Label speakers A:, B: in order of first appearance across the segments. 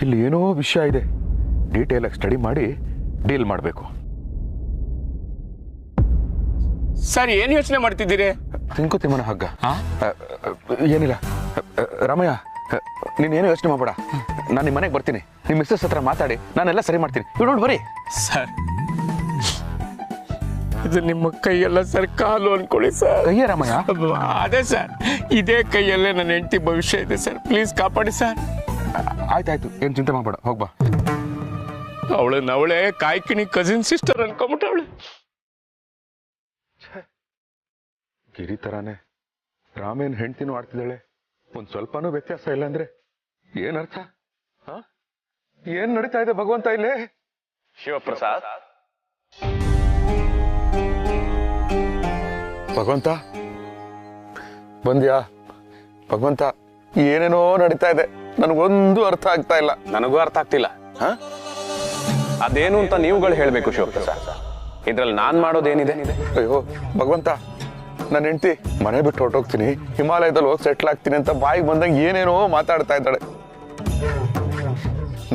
A: ಇಲ್ಲಿ ಏನೋ ವಿಷಯ ಇದೆ, ಡೀಟೇಲ್ ಆಗಿ ಸ್ಟಡಿ ಮಾಡಿ ಡೀಲ್ ಮಾಡಬೇಕು.
B: ಸರ್ ಏನು ಯೋಚನೆ ಮಾಡ್ತಿದ್ದೀರಿ?
A: ತಿಂಕೋತಿಮ್ಮನ ಹಗ್ಗ. ಏನಿಲ್ಲ ರಾಮಯ್ಯ, ನೀನೇನು ಯೋಚನೆ ಮಾಡಬೇಡ. ನಾನು ನಿಮ್ಮ ಮನೆಗೆ ಬರ್ತೀನಿ, ನಿಮ್ಮ ಮಿಸ್ಸಸ್ ಹತ್ರ ಮಾತಾಡಿ ನಾನೆಲ್ಲ ಸರಿ ಮಾಡ್ತೀನಿ. ಇವ್ ನೋಡಿ ಬರೀ.
B: ಸರ್ ಇದು ನಿಮ್ಮ ಕೈಯಲ್ಲ ಸರ್, ಕಾಲು ಅನ್ಕೊಳ್ಳಿ ಸರ್.
A: ಕೈಯೇ ರಾಮಯ್ಯ?
B: ಅದೇ ಸರ್, ಇದೇ ಕೈಯಲ್ಲೇ ನನ್ನ ಹೆಂಡತಿ ಭವಿಷ್ಯ ಇದೆ ಸರ್. ಪ್ಲೀಸ್ ಕಾಪಾಡಿ ಸರ್.
A: ಆಯ್ತಾಯ್ತು, ಏನು ಚಿಂತೆ ಮಾಡಬೇಡ, ಹೋಗ್ಬಾ.
B: ಅವಳೆ ಕಾಯ್ಕಿನಿ ಕಸಿನ್ ಸಿಸ್ಟರ್ ಅನ್ಕೊಂಬಿಟ್ಟವಳೆ.
A: ಗಿರಿ ತರಾನೇ ರಾಮೇನ್ ಹೆಂಡ್ತಿನೂ ಆಡ್ತಿದ್ದಾಳೆ. ಒಂದ್ ಸ್ವಲ್ಪನೂ ವ್ಯತ್ಯಾಸ ಇಲ್ಲ ಅಂದ್ರೆ ಏನರ್ಥ? ಏನ್ ನಡೀತಾ ಇದೆ ಭಗವಂತ ಇಲ್ಲೇ?
B: ಶಿವಪ್ರಸಾದ್,
A: ಭಗವಂತ ಬಂದ್ಯಾ? ಭಗವಂತ, ಏನೇನೋ ನಡೀತಾ ಇದೆ, ನನಗೊಂದು ಅರ್ಥ ಆಗ್ತಾ ಇಲ್ಲ.
C: ನನಗೂ ಅರ್ಥ ಆಗ್ತಿಲ್ಲ. ಅದೇನು ಅಂತ ನೀವುಗಳು ಹೇಳ್ಬೇಕು ಶಿವಪ್ರಸಾದ್. ಇದ್ರಲ್ಲಿ ನಾನ್ ಮಾಡೋದೇನಿದೆ?
A: ಅಯ್ಯೋ ಭಗವಂತ, ನನ್ನ ಹೆಂಡತಿ ಮನೆ ಬಿಟ್ಟು ಹೊರಟೋಗ್ತೀನಿ, ಹಿಮಾಲಯದಲ್ಲಿ ಹೋಗಿ ಸೆಟ್ಲ್ ಆಗ್ತೀನಿ ಅಂತ ಬಾಯಿಗೆ ಬಂದಂಗೆ ಏನೇನೋ ಮಾತಾಡ್ತಾ ಇದ್ದಾಳೆ.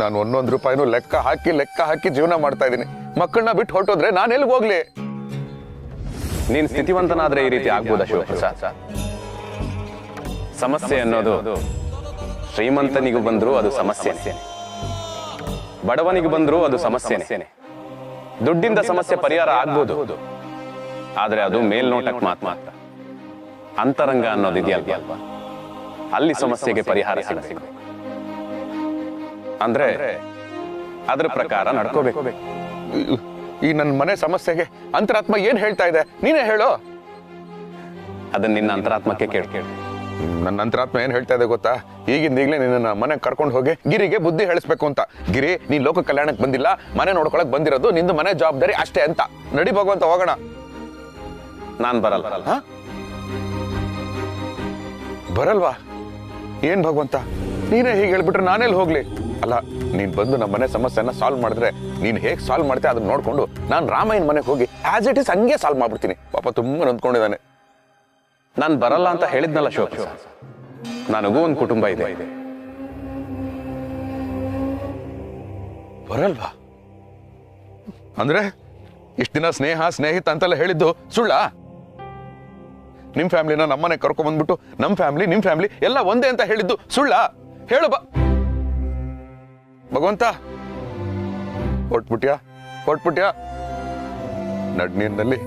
A: ನಾನು ಒಂದೊಂದು ರೂಪಾಯಿನೂ ಲೆಕ್ಕ ಹಾಕಿ ಜೀವನ ಮಾಡ್ತಾ ಇದ್ದೀನಿ. ಮಕ್ಕಳನ್ನ ಬಿಟ್ಟು ಹೊರಟೋದ್ರೆ ನಾನು ಎಲ್ಲಿಗೆ ಹೋಗ್ಲಿ?
C: ನೀನ್ ಸ್ಥಿತಿವಂತನಾದ್ರೆ ಈ ರೀತಿ ಆಗ್ಬೋದಾ ಶಿವಪ್ರಸಾದ್? ಸಮಸ್ಯೆ ಅನ್ನೋದು ಶ್ರೀಮಂತನಿಗೂ ಬಂದ್ರು ಅದು ಸಮಸ್ಯೆನೆ, ಬಡವನಿಗೆ ಬಂದ್ರು ಅದು ಸಮಸ್ಯೆನೆ. ದುಡ್ಡಿಂದ ಸಮಸ್ಯೆ ಪರಿಹಾರ ಆಗ್ಬೋದು, ಆದ್ರೆ ಅದು ಮೇಲ್ನೋಟಕ್ಕೆ ಮಾತ್ರ. ಅಂತರಂಗ ಅನ್ನೋದಿದೆಯಲ್ವಾ, ಅಲ್ಲಿ ಸಮಸ್ಯೆಗೆ ಪರಿಹಾರ ಸಿಗಬೇಕು. ಅಂದ್ರೆ ಅದ್ರ ಪ್ರಕಾರ ನಡ್ಕೋಬೇಕು.
A: ಈ ನನ್ನ ಮನೆ ಸಮಸ್ಯೆಗೆ ಅಂತರಾತ್ಮ ಏನ್ ಹೇಳ್ತಾ ಇದೆ ನೀನೇ ಹೇಳು.
C: ಅದನ್ನ ನಿನ್ನ ಅಂತರಾತ್ಮಕ್ಕೆ ಕೇಳು.
A: ನನ್ನ ಅಂತರಾತ್ಮ ಏನ್ ಹೇಳ್ತಾ ಇದೆ ಗೊತ್ತಾ? ಈಗಿಂದೀಗ್ಲೇ ನಿನ್ನ ಮನೆಗೆ ಕರ್ಕೊಂಡು ಹೋಗಿ ಗಿರಿಗೆ ಬುದ್ಧಿ ಹೇಳಿಸ್ಬೇಕು ಅಂತ. ಗಿರಿ, ನೀನ್ ಲೋಕ ಕಲ್ಯಾಣಕ್ಕೆ ಬಂದಿಲ್ಲ, ಮನೆ ನೋಡ್ಕೊಳಕ್ ಬಂದಿರೋದು, ನಿಂದು ಮನೆ ಜವಾಬ್ದಾರಿ ಅಷ್ಟೇ ಅಂತ. ನಡಿ ಭಗವಂತ, ಹೋಗೋಣ.
C: ನಾನ್ ಬರಲ್ಲ.
A: ಬರಲ್ವಾ? ಏನ್ ಭಗವಂತ, ನೀನೇ ಹೀಗೆ ಹೇಳ್ಬಿಟ್ರೆ ನಾನೆಲ್ಲಿ ಹೋಗ್ಲಿ? ಅಲ್ಲ, ನೀನ್ ಬಂದು ನಮ್ಮ ಮನೆ ಸಮಸ್ಯೆನ ಸಾಲ್ವ್ ಮಾಡಿದ್ರೆ ನೀನ್ ಹೇಗ್ ಸಾಲ್ವ್ ಮಾಡ್ತೆ ಅದನ್ನ ನೋಡ್ಕೊಂಡು ನಾನು ರಾಮಯ್ಯನ ಮನೆಗೆ ಹೋಗಿ ಆಸ್ ಇಟ್ ಇಸ್ ಹಂಗೆ ಸಾಲ್ವ್ ಮಾಡ್ಬಿಡ್ತೀನಿ. ಪಾಪ ತುಂಬಾ ನೊಂದ್ಕೊಂಡಿದ್ದಾನೆ.
C: ನಾನ್ ಬರಲ್ಲ ಅಂತ ಹೇಳಿದ್ನಲ್ಲ ಶಿವಪ್ರಸಾದ್, ನನಗೂ ಒಂದು ಕುಟುಂಬ ಇದೆ.
A: ಬರಲ್ವಾ? ಅಂದ್ರೆ ಇಷ್ಟ ದಿನ ಸ್ನೇಹಿತ ಅಂತೆಲ್ಲ ಹೇಳಿದ್ದು ಸುಳ್ಳ? ನಿಮ್ ಫ್ಯಾಮಿಲಿನ ನಮ್ಮನೆ ಕರ್ಕೊಂಡ್ ಬಂದ್ಬಿಟ್ಟು ನಮ್ ಫ್ಯಾಮಿಲಿ ನಿಮ್ ಫ್ಯಾಮಿಲಿ ಎಲ್ಲ ಒಂದೇ ಅಂತ ಹೇಳಿದ್ದು ಸುಳ್ಳ? ಹೇಳು ಭಗವಂತ. ಹೊಟ್ಬಿಟ್ಯಾ? ನಡ್ನೀರಿನಲ್ಲಿ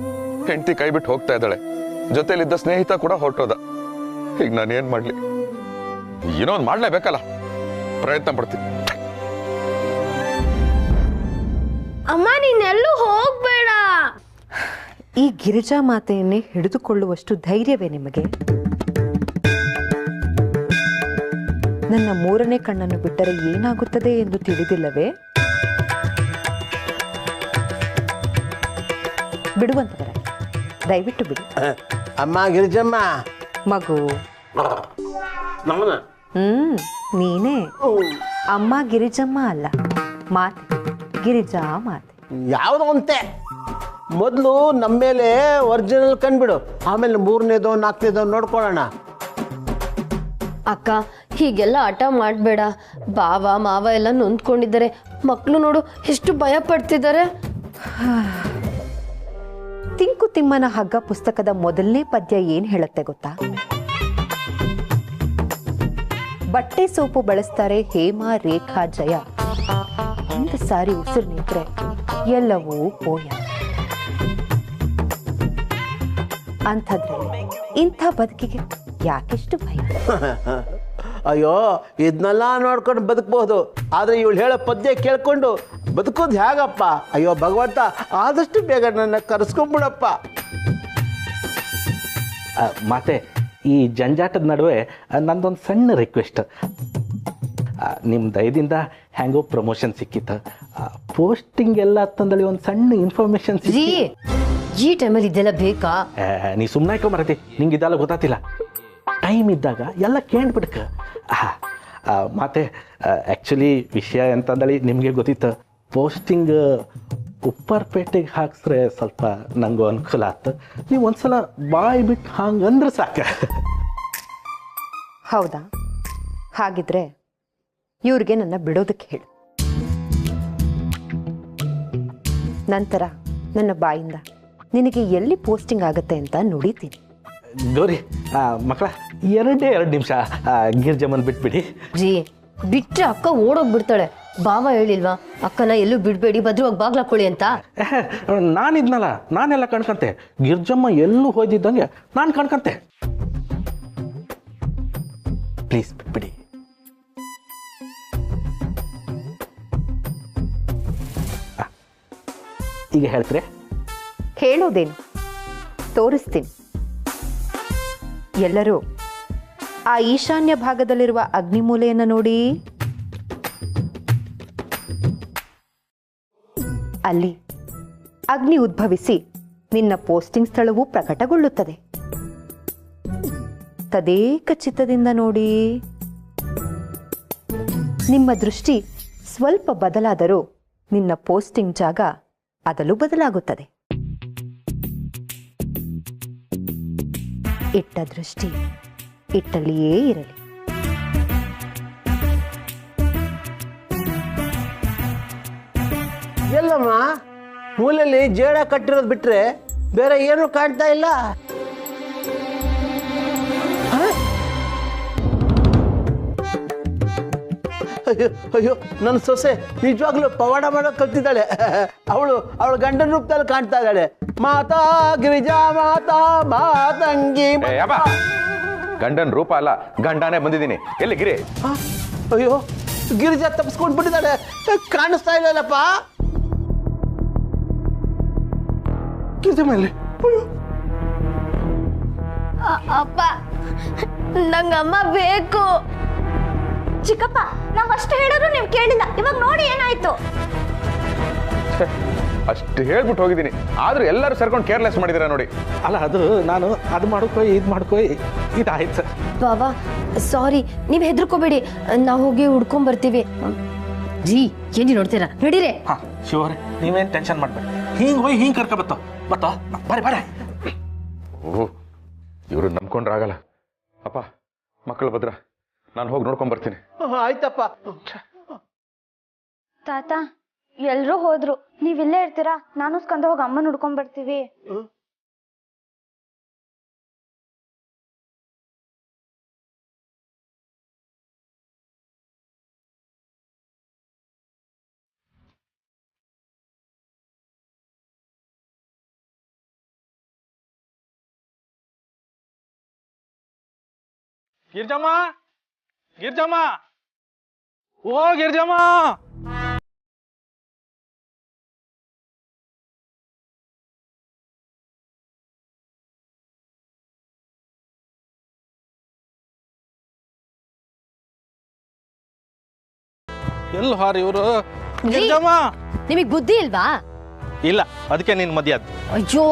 A: ಹೆಂಡತಿ ಕೈ ಬಿಟ್ಟು ಹೋಗ್ತಾ ಇದ್ದಾಳೆ, ಜೊತೆಲಿದ್ದ ಸ್ನೇಹಿತ ಕೂಡ ಹೊರಟೋದ. ಈಗ ನಾನೇನ್ ಮಾಡ್ಲಿ? ಏನೋ ಒಂದು ಮಾಡ್ಲೇಬೇಕಲ್ಲ, ಪ್ರಯತ್ನ ಪಡ್ತೀನಿ.
D: ಅಮ್ಮ, ನೀನೆಲ್ಲೂ ಹೋಗ್ಬೇಡ.
E: ಈ ಗಿರಿಜಾ ಮಾತೆಯನ್ನೇ ಹಿಡಿದುಕೊಳ್ಳುವಷ್ಟು ಧೈರ್ಯವೇ ನಿಮಗೆ? ನನ್ನ ಮೂರನೇ ಕಣ್ಣನ್ನು ಬಿಟ್ಟರೆ ಏನಾಗುತ್ತದೆ ಎಂದು ತಿಳಿದಿಲ್ಲವೇ? ಬಿಡುವಂತವರ, ದಯವಿಟ್ಟು ಬಿಡಿ.
F: ಅಮ್ಮ ಗಿರಿಜಮ್ಮ.
E: ಮಗು ನೀನೇ. ಅಮ್ಮ ಗಿರಿಜಮ್ಮ ಅಲ್ಲ, ಮಾತೆ ಗಿರಿಜಾ ಮಾತೆ.
F: ಯಾವ್ದು ಅಂತೆ? ಮೊದಲು ನಮ್ಮ ಮೇಲೆ ಒರಿಜಿನಲ್ ಕಂಡ್ಬಿಡು, ಆಮೇಲೆ ಮೂರನೇದೋ ನಾಲ್ಕನೇದೋ ನೋಡ್ಕೊಳ್ಳೋಣ.
D: ಅಕ್ಕ, ಹೀಗೆಲ್ಲ ಹಠ ಮಾಡಬೇಡ. ಬಾವ ಮಾವ ಎಲ್ಲ ನೊಂದ್ಕೊಂಡಿದ್ದಾರೆ. ಮಕ್ಕಳು ನೋಡು ಎಷ್ಟು ಭಯ ಪಡ್ತಿದ್ದಾರೆ.
E: ತಿಂಕು ತಿಮ್ಮನ ಹಗ್ಗ ಪುಸ್ತಕದ ಮೊದಲನೇ ಪದ್ಯ ಏನ್ ಹೇಳುತ್ತೆ ಗೊತ್ತಾ? ಬಟ್ಟೆ ಸೋಪು ಬಳಸ್ತಾರೆ ಹೇಮ ರೇಖಾ ಜಯ, ಒಂದು ಸಾರಿ ಉಸಿರು ನಿಂತ್ರೆ ಎಲ್ಲವೂ ಪೋಯ. ಅಂಥದ್ರಲ್ಲಿ ಇಂಥ ಬದುಕಿಗೆ ಯಾಕೆಷ್ಟು ಭಯ?
F: ಅಯ್ಯೋ, ಇದನ್ನೆಲ್ಲ ನೋಡ್ಕೊಂಡು ಬದುಕಬಹುದು, ಆದ್ರೆ ಇವಳು ಹೇಳೋ ಪದ್ಯ ಕೇಳ್ಕೊಂಡು ಬದುಕೋದು ಹೇಗಪ್ಪ? ಅಯ್ಯೋ ಭಗವಂತ, ಆದಷ್ಟು ಬೇಗ ನನ್ನ ಕರೆಸ್ಕೊಂಡ್ಬಿಡಪ್ಪ.
G: ಮತ್ತೆ ಈ ಜಂಜಾಟದ ನಡುವೆ ನಂದೊಂದು ಸಣ್ಣ ರಿಕ್ವೆಸ್ಟ್. ನಿಮ್ಮ ದಯದಿಂದ ಹ್ಯಾಂಗೋ ಪ್ರಮೋಷನ್ ಸಿಕ್ಕಿತ್ತು, ಪೋಸ್ಟಿಂಗ್ ಎಲ್ಲ ತಂದಳಿ ಒಂದು ಸಣ್ಣ ಇನ್ಫಾರ್ಮೇಶನ್
D: ಈ ಟೈಮಲ್ಲಿ ಇದೆಲ್ಲ ಬೇಕಾ?
G: ನೀ ಸುಮ್ಮನೆ ಮರತಿ, ನಿಂಗೆ ಇದೆಲ್ಲ ಗೊತ್ತಾತಿಲ್ಲ. ಟೈಮ್ ಇದ್ದಾಗ ಎಲ್ಲ ಕೇಳ್ಬಿಡ್ಕ. ಮತ್ತೆ ಆ್ಯಕ್ಚುಲಿ ವಿಷಯ ಎಂತಂದಳಿ ನಿಮಗೆ ಗೊತ್ತಿತ್ತು, ಪೋಸ್ಟಿಂಗ್ ಉಪ್ಪರ್ಪೇಟೆಗೆ ಹಾಕ್ಸ್ರೆ ಸ್ವಲ್ಪ ನಂಗೂ ಅನುಕೂಲ ಆಯ್ತು. ನೀವು ಒಂದ್ಸಲ ಬಾಯ್ ಬಿಟ್ಟು ಹಂಗಂದ್ರೆ ಸಾಕ.
E: ಹೌದಾ? ಹಾಗಿದ್ರೆ ಇವ್ರಿಗೆ ನನ್ನ ಬಿಡೋದಕ್ಕೆ ಹೇಳು. ನಂತರ ನನ್ನ ಬಾಯಿಂದ ನಿನಗೆ ಎಲ್ಲಿ ಪೋಸ್ಟಿಂಗ್ ಆಗುತ್ತೆ ಅಂತ ನುಡಿತೀನಿ.
G: ಗೌರಿ ಮಕ್ಕಳ 2 ನಿಮಿಷ ಗಿರ್ಜಮ್ಮನ್ ಬಿಟ್ಬಿಡಿ.
D: ಜಿ ಬಿಟ್ರೆ ಅಕ್ಕ ಓಡೋಗ್ಬಿಡ್ತಾಳೆ. ಬಾವ ಹೇಳಿಲ್ವಾ ಅಕ್ಕನ ಎಲ್ಲೂ ಬಿಡ್ಬೇಡಿ, ಭದ್ರವಾಗಿ ಬಾಗ್ಲಾಕೊಳ್ಳಿ ಅಂತ.
G: ನಾನಿದ್ನಲ್ಲ, ನಾನೆಲ್ಲ ಕಣ್ಕಂತೆ. ಗಿರ್ಜಮ್ಮ ಎಲ್ಲೂ ಹೋಯ್ದಿದ್ದಂಗೆ ನಾನು ಕಣ್ಕಂತೆ. ಪ್ಲೀಸ್ ಬಿಟ್ಬಿಡಿ. ಈಗ ಹೇಳ್ತೀರಿ?
E: ಹೇಳೋದೇನು, ತೋರಿಸ್ತೀನಿ. ಎಲ್ಲರೂ ಆ ಈಶಾನ್ಯ ಭಾಗದಲ್ಲಿರುವ ಅಗ್ನಿಮೂಲೆಯನ್ನು ನೋಡಿ. ಅಲ್ಲಿ ಅಗ್ನಿ ಉದ್ಭವಿಸಿ ನಿನ್ನ ಪೋಸ್ಟಿಂಗ್ ಸ್ಥಳವು ಪ್ರಕಟಗೊಳ್ಳುತ್ತದೆ. ತದೇಕ ಚಿತ್ತದಿಂದ ನೋಡಿ. ನಿಮ್ಮ ದೃಷ್ಟಿ ಸ್ವಲ್ಪ ಬದಲಾದರೂ ನಿನ್ನ ಪೋಸ್ಟಿಂಗ್ ಜಾಗ ಅದಲು ಬದಲಾಗುತ್ತದೆ. ಇಟ್ಟ ದೃಷ್ಟಿ ಇಟ್ಟಲ್ಲಿಯೇ ಇರಲಿ.
F: ಎಲ್ಲಮ್ಮ ಮೂಲೆಯಲ್ಲಿ ಜೇಡ ಕಟ್ಟಿರೋದು ಬಿಟ್ರೆ ಬೇರೆ ಏನು ಕಾಣ್ತಾ ಇಲ್ಲ. ಅಯ್ಯೋ ಅಯ್ಯೋ, ನನ್ನ ಸೊಸೆ ನಿಜವಾಗ್ಲೂ ಪವಾಡ ಮಾಡೋಕೆ ಕಲ್ತಿದ್ದಾಳೆ. ಅವಳು ಗಂಡನ ರೂಪದಲ್ಲಿ ಕಾಣ್ತಾ ಇದ್ದಾಳೆ. ಮಾತಾ ಗಿರಿಜಾ ಮಾತಾ ಮಾತಂಗಿ.
A: ಗಂಡನ್ ರೂಪ ಅಲ್ಲ, ಗಂಡನೇ ಬಂದಿದ್ದೀನಿ. ಎಲ್ಲಿ ಗಿರಿ?
F: ಅಯ್ಯೋ, ಗಿರಿಜಾ ತಪ್ಪಿಸ್ಕೊಂಡು ಬಿಟ್ಟಿದ್ದಾಳೆ, ಕಾಣಿಸ್ತಾ ಇಲ್ಲಲ್ಲಪ್ಪ. ಗಿರಿಜಾ ಮೇಲೆ
D: ಅಪ್ಪ ನಂಗಮ್ಮ ಬೇಕು.
H: ಚಿಕ್ಕಪ್ಪ, ನಾವ್ ಅಷ್ಟು ಹೇಳಿದ್ರು ನೀವು ಕೇಳಿಲ್ಲ. ಇವಾಗ ನೋಡಿ ಏನಾಯ್ತು.
A: ಅಷ್ಟು ಹೇಳ್ಬಿಟ್ಟು ಹೋಗಿದ್ದೀನಿ, ಆದ್ರೂ ಎಲ್ಲರೂ ಸೇರ್ಕೊಂಡು ಕೇರ್ಲೆಸ್ ಮಾಡಿದಿರ ನೋಡಿ.
G: ಅಲ್ಲ, ಅದು ನಾನು ಅದು ಮಾಡ್ಕೋ ಇದು ಮಾಡ್ಕೋ ಇದಾಯ್ತು.
D: ಬಾಬಾ ಸಾರಿ, ನೀವ್ ಹೆದರ್ಕೋಬೇಡಿ, ನಾವು ಹೋಗಿ ಹುಡ್ಕೊಂಡ್ ಬರ್ತೀವಿ. ಜಿ ಏನಿ ನೋಡ್ತೀರಾ, ನಡೀರಿ.
G: ಹಾ ಶಿವರೇ, ನೀವೇನು ಟೆನ್ಷನ್ ಮಾಡ್ಬೇಡಿ. ಹಿಂಗೆ ಹೋಗಿ ಹಿಂಗೆ ಕರ್ಕ ಬತ್ತ ಬಾರೆ ಬಾರೆ.
A: ಓ, ಇವರು ನಂಬ್ಕೊಂಡ್ರಾಗಲ್ಲ. ಅಪ್ಪ, ಮಕ್ಕಳು ಭದ್ರ, ನಾನು ಹೋಗಿ ನೋಡ್ಕೊಂಡ್ ಬರ್ತೀನಿ.
F: ಆಯ್ತಪ್ಪ.
H: ತಾತ, ಎಲ್ರೂ ಹೋದ್ರು, ನೀವಿಲ್ಲೇ ಇರ್ತೀರಾ? ನಾನು ಸ್ಕಂದ ಹೋಗಿ ಅಮ್ಮನ ಹುಡ್ಕೊಂಡ್ ಬರ್ತೀವಿ.
G: ಗಿರ್ಜಮ್ಮ, ಗಿರ್ಜಮ್ಮ, ಓ ಗಿರ್ಜಮ್ಮ. ಎಲ್ಲಿ ಹಾರಿ ಇವರು? ಗಿರ್ಜಮ್ಮ,
D: ನಿಮಗ್ ಬುದ್ಧಿ ಇಲ್ವಾ?
G: ಇಲ್ಲ, ಅದಕ್ಕೆ ನಿನ್ ಮದ್ಯಾದ.
D: ಅಯ್ಯೋ,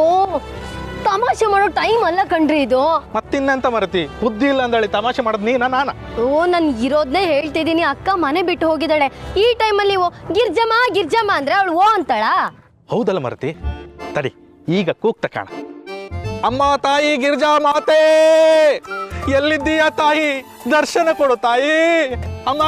D: ತಮಾಷೆ ಮಾಡೋ ಟೈಮ್ ಅಲ್ಲ ಕಣ್ರಿ ಇದು.
G: ಮತ್ತಿನ್ನೆಂತ ಮರತಿ? ಬುದ್ಧಿ ಇಲ್ಲ ಅಂದಳಿ ತಮಾಷೆ ಮಾಡದ್ ನಾನ?
D: ಓ, ನನ್ ಇರೋದ್ನೇ ಹೇಳ್ತಿದ್ದೀನಿ. ಅಕ್ಕ ಮನೆ ಬಿಟ್ಟು ಹೋಗಿದ್ದಾಳೆ. ಈ ಟೈಮಲ್ಲಿ ನೀವು ಗಿರ್ಜಮ್ಮ ಗಿರ್ಜಮ್ಮ ಅಂದ್ರೆ ಅವಳು ಓ ಅಂತಾಳ?
G: ಹೌದಲ್ಲ ಮರತಿ? ತಡಿ, ಈಗ ಕೂಗ್ತ ಕಾಣ. ಅಮ್ಮ ತಾಯಿ ಗಿರ್ಜಾ ಮಾತೆ, ಎಲ್ಲಿದ್ದೀಯ ತಾಯಿ? ದರ್ಶನ ಕೊಡು ತಾಯಿ. ಅಮ್ಮ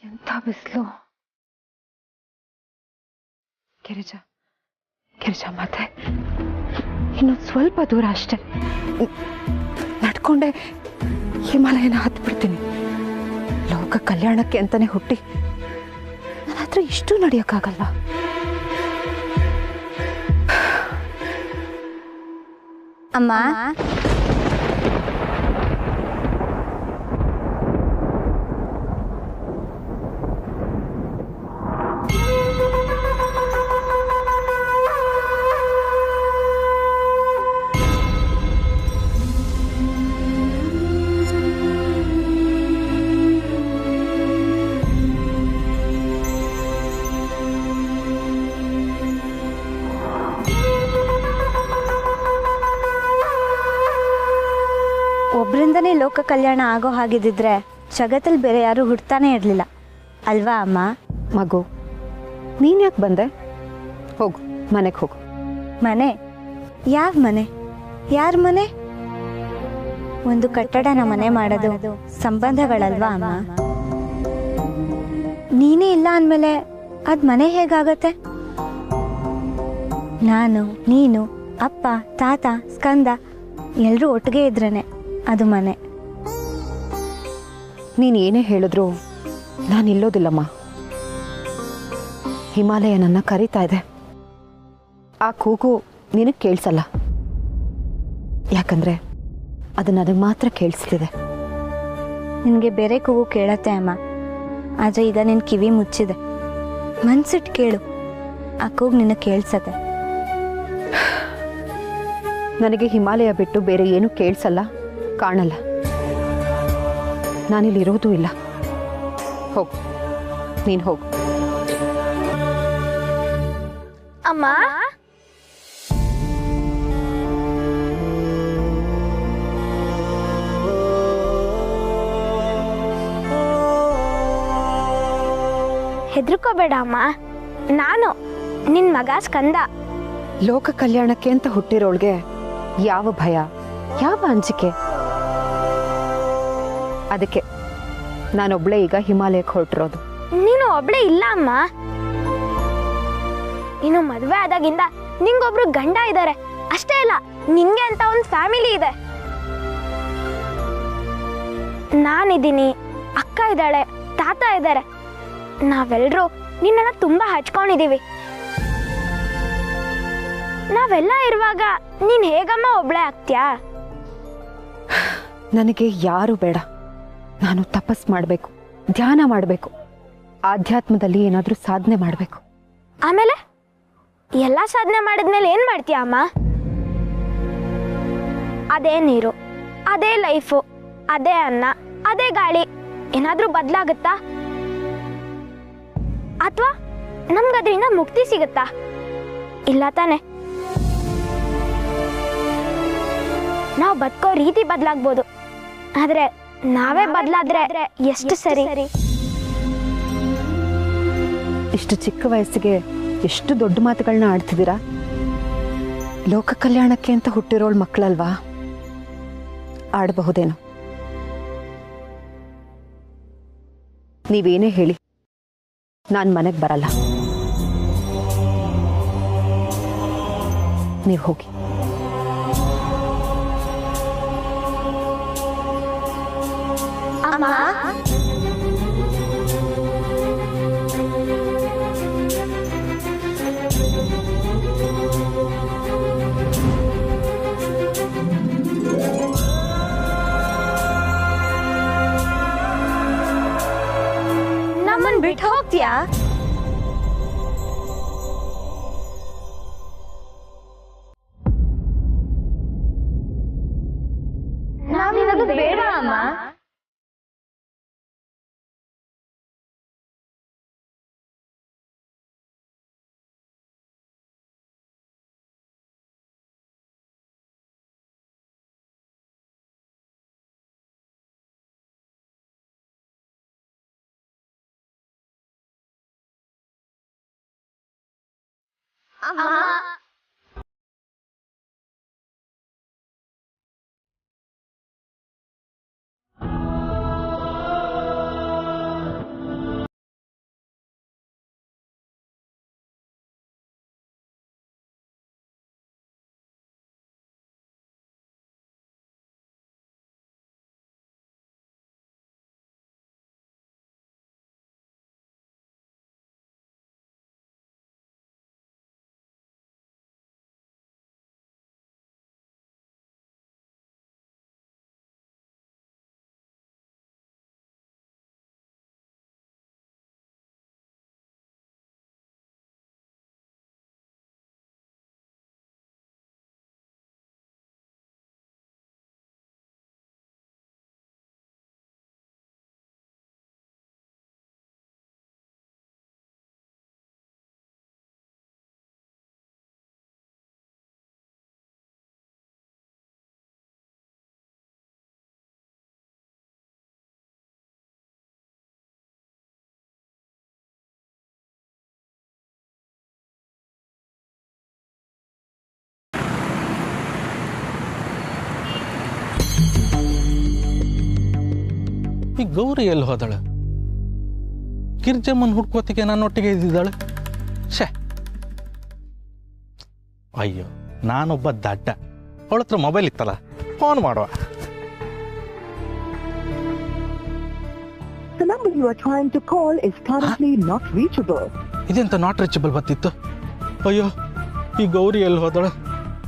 E: ಎಂಥ ಬಿಸಿಲು. ಗಿರಿಜ ಮತ್ತೆ ಇನ್ನು ಸ್ವಲ್ಪ ದೂರ ಅಷ್ಟೇ, ನಡ್ಕೊಂಡೆ ಹಿಮಾಲಯನ ಹತ್ಬಿಡ್ತೀನಿ. ಲೋಕ ಕಲ್ಯಾಣಕ್ಕೆ ಅಂತಾನೆ ಹುಟ್ಟಿ ನನ್ನ ಹತ್ರ ಇಷ್ಟು ನಡೆಯೋಕ್ಕಾಗಲ್ವಾ?
H: ಅಮ್ಮ, ಒಬ್ರಿಂದನೇ ಲೋಕ ಕಲ್ಯಾಣ ಆಗೋ ಹಾಗಿದ್ದಿದ್ರೆ ಜಗತ್ತಲ್ಲಿ ಬೇರೆ ಯಾರು ಹುಡ್ತಾನೆ ಇರಲಿಲ್ಲ ಅಲ್ವಾ ಅಮ್ಮ?
E: ಮಗು, ನೀನ್ ಯಾಕೆ ಬಂದೆ? ಹೋಗು, ಮನೆಗೆ ಹೋಗು.
H: ಮನೆ? ಯಾವ ಮನೆ? ಯಾರ ಮನೆ? ಒಂದು ಕಟ್ಟಡನ ಮನೆ ಮಾಡೋದು ಸಂಬಂಧಗಳಲ್ವಾ ಅಮ್ಮ? ನೀನೇ ಇಲ್ಲ ಅಂದಮೇಲೆ ಅದು ಮನೆ ಹೇಗಾಗತ್ತೆ? ನಾನು, ನೀನು, ಅಪ್ಪ, ತಾತ, ಸ್ಕಂದ ಎಲ್ಲರೂ ಒಟ್ಟಿಗೆ ಇದ್ರೇನೆ ಅದು ಮನೆ.
E: ನೀನು ಏನೇ ಹೇಳಿದ್ರು ನಾನು ಇಲ್ಲೋದಿಲ್ಲಮ್ಮ. ಹಿಮಾಲಯ ನನ್ನ ಕರೀತಾ ಇದೆ. ಆ ಕೂಗು ನಿನಗೆ ಕೇಳಿಸಲ್ಲ, ಯಾಕಂದ್ರೆ ಅದು ನನಗೆ ಮಾತ್ರ ಕೇಳಿಸ್ತಿದೆ.
H: ನಿನಗೆ ಬೇರೆ ಕೂಗು ಕೇಳತ್ತೆ ಅಮ್ಮ, ಆದರೆ ಈಗ ನಿನ್ನ ಕಿವಿ ಮುಚ್ಚಿದೆ. ಮನ್ಸಿಟ್ಟು ಕೇಳು, ಆ ಕೂಗು ನಿನಗೆ ಕೇಳಿಸತ್ತೆ.
E: ನನಗೆ ಹಿಮಾಲಯ ಬಿಟ್ಟು ಬೇರೆ ಏನೂ ಕೇಳಿಸಲ್ಲ, ಕಾಣಲ್ಲ. ನಾನಿಲ್ಲಿರೋದೂ ಇಲ್ಲ. ಹೋಗು, ನೀನು ಹೋಗು.
H: ಅಮ್ಮ, ಹೆದರ್ಕೋಬೇಡ ಅಮ್ಮ, ನಾನು ನಿನ್ನ ಮಗ ಸ್ಕಂದ.
E: ಲೋಕ ಕಲ್ಯಾಣಕ್ಕೆ ಅಂತ ಹುಟ್ಟಿರೋಳ್ಗೆ ಯಾವ ಭಯ, ಯಾವ ಅಂಜಿಕೆ? ಅದಕ್ಕೆ ನಾನೊಬ್ಳೆ ಈಗ ಹಿಮಾಲಯಕ್ಕೆ ಹೊರಟಿರೋದು.
H: ನೀನು ಒಬ್ಳೆ ಇಲ್ಲ ಅಮ್ಮ, ನೀನು ಮದುವೆ ಆದಾಗಿಂದ ನಿಂಗೊಬ್ರು ಗಂಡ ಇದ್ದಾರೆ ಅಷ್ಟೇ ಅಲ್ಲ, ನಿಂಗೆ ಅಂತ ಒಂದು ಫ್ಯಾಮಿಲಿ ಇದೆ. ನಾನಿದ್ದೀನಿ, ಅಕ್ಕ ಇದ್ದಾಳೆ, ತಾತ ಇದ್ದಾರೆ. ನಾವೆಲ್ಲರೂ ನಿನ್ನನ್ನ ತುಂಬಾ ಹಚ್ಕೊಂಡಿದೀವಿ. ನಾವೆಲ್ಲ ಇರುವಾಗ ನೀನ್ ಹೇಗಮ್ಮ ಒಬ್ಳೆ ಆಗ್ತ್ಯಾ?
E: ನನಗೆ ಯಾರು ಬೇಡ. ನಾನು ತಪಸ್ ಮಾಡಬೇಕು, ಧ್ಯಾನ ಮಾಡಬೇಕು, ಆಧ್ಯಾತ್ಮದಲ್ಲಿ ಏನಾದರೂ ಸಾಧನೆ ಮಾಡಬೇಕು.
H: ಆಮೇಲೆ ಎಲ್ಲ ಸಾಧನೆ ಮಾಡಿದ್ಮೇಲೆ ಏನ್ ಮಾಡ್ತೀಯ ಅಮ್ಮ? ಅದೇ ನೀರು, ಅದೇ ಲೈಫು, ಅದೇ ಅನ್ನ, ಅದೇ ಗಾಳಿ, ಏನಾದ್ರೂ ಬದಲಾಗುತ್ತಾ? ಅಥವಾ ನಮ್ಗದ್ರಿಂದ ಮುಕ್ತಿ ಸಿಗುತ್ತಾ? ಇಲ್ಲ ತಾನೆ. ನಾವು ಬದುಕೋ ರೀತಿ ಬದಲಾಗ್ಬೋದು, ಆದ್ರೆ ನಾವೇ ಬದಲಾದ್ರೆ ಎಷ್ಟು ಸರಿ.
E: ಇಷ್ಟು ಚಿಕ್ಕ ವಯಸ್ಸಿಗೆ ಎಷ್ಟು ದೊಡ್ಡ ಮಾತುಗಳನ್ನ ಆಡ್ತಿದ್ದೀರಾ? ಲೋಕ ಕಲ್ಯಾಣಕ್ಕೆ ಅಂತ ಹುಟ್ಟಿರೋಳ್ ಮಕ್ಕಳಲ್ವಾ, ಆಡಬಹುದೇನೋ. ನೀವೇನೇ ಹೇಳಿ, ನಾನು ಮನೆಗೆ ಬರಲ್ಲ. ನೀವು ಹೋಗಿ.
H: ಅಮ್ಮ, ನಮ್ಮನ್ ಬಿಟ್ಟು ಹೋಗ್ತೀಯಾ? ನಾವಿರೋದು ಬೇಡವಾ ಅಮ್ಮ?
G: ಈ ಗೌರಿ ಎಲ್ಲಿ ಹೋದಳು? ಗಿರ್ಜಮ್ಮನ ಹುಡ್ಕೋತಿಗೆ ನನ್ನೊಟ್ಟಿಗೆ ಇದ್ದಿದ್ದಾಳೆ. ಶೇ, ಅಯ್ಯೋ ನಾನೊಬ್ಬ ದಡ್ಡ. ಅವಳ ಹತ್ರ ಮೊಬೈಲ್ ಇತ್ತಲ್ಲ, ಫೋನ್ ಮಾಡುವ.
I: The number you are trying to call is currently not reachable.
G: ಇದೆಂತ ನಾಟ್ ರೀಚಬಲ್ ಬತ್ತಿತ್ತು. ಅಯ್ಯೋ ಈ ಗೌರಿ ಎಲ್ಲಿ ಹೋದಳು?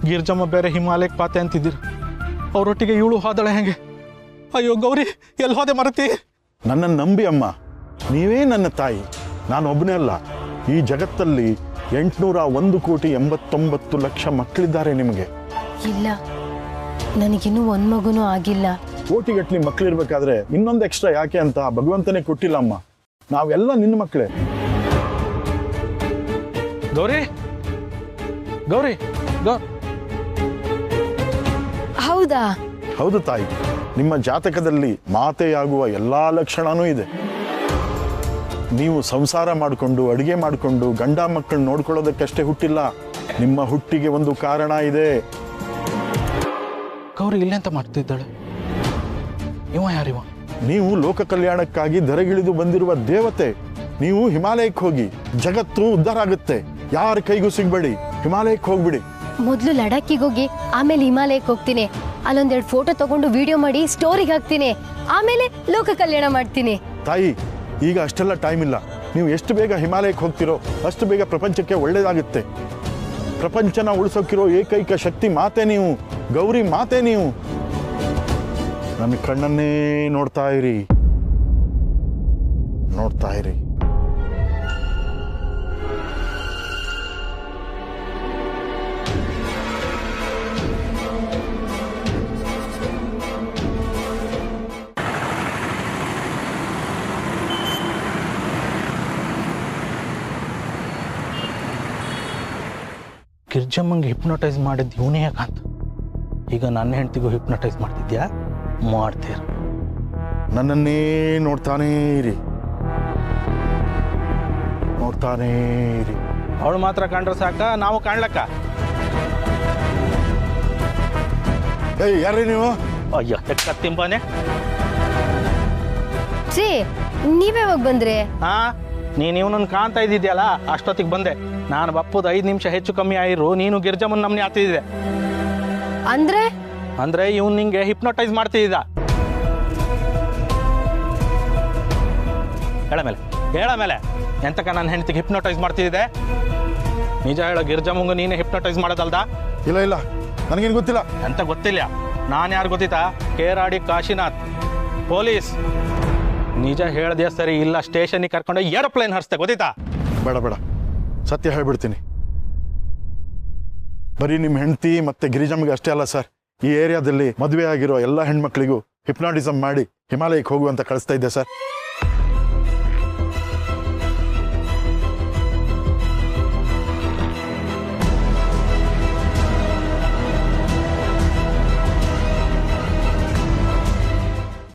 G: ಗಿರ್ಜಮ್ಮ ಬೇರೆ ಹಿಮಾಲಯಕ್ಕೆ ಪಾತೆ ಅಂತಿದ್ದೀರು, ಅವರೊಟ್ಟಿಗೆ ಇವಳು ಹೋದಳೆ ಹೆಂಗೆ? ಅಯ್ಯೋ ಗೌರಿ ಎಲ್ಲಿ ಹೋದೆ ಮರತಿ?
J: ನನ್ನನ್ನು ನಂಬಿ ಅಮ್ಮ, ನೀವೇ ನನ್ನ ತಾಯಿ, ನಾನು ಒಬ್ಬನೇ ಅಲ್ಲ. ಈ ಜಗತ್ತಲ್ಲಿ 801,89,00,000 ಮಕ್ಕಳಿದ್ದಾರೆ ನಿಮಗೆ.
D: ಇಲ್ಲ, ನನಗಿನ್ನೂ ಒಂದು ಮಗುನೂ ಆಗಿಲ್ಲ.
J: ಕೋಟಿಗಟ್ಟಲೆ ಮಕ್ಕಳಿರ್ಬೇಕಾದ್ರೆ ಇನ್ನೊಂದು ಎಕ್ಸ್ಟ್ರಾ ಯಾಕೆ ಅಂತ ಭಗವಂತನೇ ಕೊಟ್ಟಿಲ್ಲ ಅಮ್ಮ. ನಾವೆಲ್ಲ ನಿನ್ನ ಮಕ್ಕಳೇ.
G: ಗೌರಿ ಗೌರಿ
D: ಹೌದಾ?
J: ಹೌದು ತಾಯಿ, ನಿಮ್ಮ ಜಾತಕದಲ್ಲಿ ಮಾತೆಯಾಗುವ ಎಲ್ಲಾ ಲಕ್ಷಣನೂ ಇದೆ. ನೀವು ಸಂಸಾರ ಮಾಡಿಕೊಂಡು ಅಡುಗೆ ಮಾಡಿಕೊಂಡು ಗಂಡ ಮಕ್ಕಳು ನೋಡ್ಕೊಳ್ಳೋದಕ್ಕಷ್ಟೇ ಹುಟ್ಟಿಲ್ಲ, ನಿಮ್ಮ ಹುಟ್ಟಿಗೆ ಒಂದು ಕಾರಣ ಇದೆ.
G: ಗೌರಿ ಇಲ್ಲೆಂತ ಮಾಡ್ತಿದ್ದಾಳೆ? ಇವ ಯಾರಿವ?
J: ನೀವು ಲೋಕ ಕಲ್ಯಾಣಕ್ಕಾಗಿ ಧರೆಗಿಳಿದು ಬಂದಿರುವ ದೇವತೆ. ನೀವು ಹಿಮಾಲಯಕ್ಕೆ ಹೋಗಿ, ಜಗತ್ತು ಉದ್ಧಾರ ಆಗುತ್ತೆ. ಯಾರ ಕೈಗೂ ಸಿಗ್ಬೇಡಿ, ಹಿಮಾಲಯಕ್ಕೆ ಹೋಗ್ಬಿಡಿ.
D: ಮೊದಲು ಲಡಾಖಿಗೆ ಹೋಗಿ ಆಮೇಲೆ ಹಿಮಾಲಯಕ್ಕೆ ಹೋಗ್ತೀನಿ. ಅಲ್ಲೊಂದೆರಡು ಫೋಟೋ ತಗೊಂಡು ವಿಡಿಯೋ ಮಾಡಿ ಸ್ಟೋರಿಗೆ ಹಾಕ್ತೀನಿ. ಆಮೇಲೆ ಲೋಕ ಕಲ್ಯಾಣ ಮಾಡ್ತೀನಿ.
J: ತಾಯಿ, ಈಗ ಅಷ್ಟೆಲ್ಲ ಟೈಮ್ ಇಲ್ಲ. ನೀವು ಎಷ್ಟು ಬೇಗ ಹಿಮಾಲಯಕ್ಕೆ ಹೋಗ್ತಿರೋ ಅಷ್ಟು ಬೇಗ ಪ್ರಪಂಚಕ್ಕೆ ಒಳ್ಳೇದಾಗುತ್ತೆ. ಪ್ರಪಂಚನ ಉಳಿಸೋಕಿರೋ ಏಕೈಕ ಶಕ್ತಿ ಮಾತೆ ನೀವು, ಗೌರಿ ಮಾತೆ ನೀವು. ನನ್ನ ಕಣ್ಣನ್ನೇ ನೋಡ್ತಾ ಇರಿ, ನೋಡ್ತಾ ಇರಿ.
G: ಗಿರ್ಜಮ್ಮಂಗೆ ಹಿಪ್ನೋಟೈಸ್ ಮಾಡಿದ್ದು ಇವನೇ ಯಾಕಂತ. ಈಗ ನನ್ನ ಹೆಂಡತಿಗೂ ಹಿಪ್ನೋಟೈಸ್ ಮಾಡ್ತಿದ್ಯಾ? ಮಾಡ್ತೀರ.
J: ನನ್ನನ್ನೇ ನೋಡ್ತಾನೇ ಇರಿ, ನೋಡ್ತಾನೇ ಇರಿ.
G: ಅವಳು ಮಾತ್ರ ಕಂಡ್ರೆ ಸಾಕ, ನಾವು ಕಾಣ್ಲಕ್ಕ?
J: ಏಯ್, ಯಾರೇ ನೀವು?
G: ಅಯ್ಯೋ ಕತ್ತಿಂಬಾನೆ.
D: ಛೇ, ನೀವ್ಯಾವಾಗ ಬಂದ್ರೆ?
G: ಹಾ, ನೀನು ಇವನನ್ನು ಕಾಣ್ತಾ ಇದ್ದಿದ್ಯಲ್ಲ, ಅಷ್ಟೊತ್ತಿಗೆ ಬಂದೆ ನಾನು. ಬಪ್ಪುದು 5 ನಿಮಿಷ ಹೆಚ್ಚು ಕಮ್ಮಿ ಆಯಿರು, ನೀನು ಗಿರ್ಜಮ್ಮನ್ ನಮ್ನಿ ಆಗ್ತಿದ್ದೆ. ಅಂದ್ರೆ ಇವನು ನಿಂಗೆ ಹಿಪ್ನೋಟೈಸ್ ಮಾಡ್ತಿದ್ದ. ಹೇಳ ಮೇಲೆ ಎಂತಕ ನನ್ನ ಹೆಂಡತಿಗೆ ಹಿಪ್ನೋಟೈಸ್ ಮಾಡ್ತಿದ್ದೆ? ನಿಜ ಹೇಳೋ, ಗಿರ್ಜಮ್ಮಂಗು ನೀನೇ ಹಿಪ್ನೋಟೈಸ್ ಮಾಡೋದಲ್ದ?
J: ಇಲ್ಲ ಇಲ್ಲ, ನನಗೇನು ಗೊತ್ತಿಲ್ಲ.
G: ಎಂತ ಗೊತ್ತಿಲ್ಲ? ನಾನು ಯಾರು ಗೊತ್ತಿತ್ತಾ? ಕೇರಾಡಿ ಕಾಶಿನಾಥ್, ಪೊಲೀಸ್. ನಿಜ ಹೇಳ್ದೆ ಸರಿ, ಇಲ್ಲ ಸ್ಟೇಷನ್ಗೆ ಕರ್ಕೊಂಡು ಏರೋಪ್ಲೇನ್ ಹರಿಸ್ತೆ, ಗೊತ್ತಿತ್ತಾ?
J: ಬೇಡ ಬೇಡ, ಸತ್ಯ ಹೇಳ್ಬಿಡ್ತೀನಿ. ಬರೀ ನಿಮ್ಮ ಹೆಂಡತಿ ಮತ್ತೆ ಗಿರಿಜಮ್ಗೆ ಅಷ್ಟೇ ಅಲ್ಲ ಸರ್, ಈ ಏರಿಯಾದಲ್ಲಿ ಮದುವೆ ಆಗಿರೋ ಎಲ್ಲ ಹೆಣ್ಮಕ್ಳಿಗೂ ಹಿಪ್ನಾಟಿಸಮ್ ಮಾಡಿ ಹಿಮಾಲಯಕ್ಕೆ ಹೋಗುವಂತ ಕಳಿಸ್ತಾ ಇದ್ದೆ ಸರ್.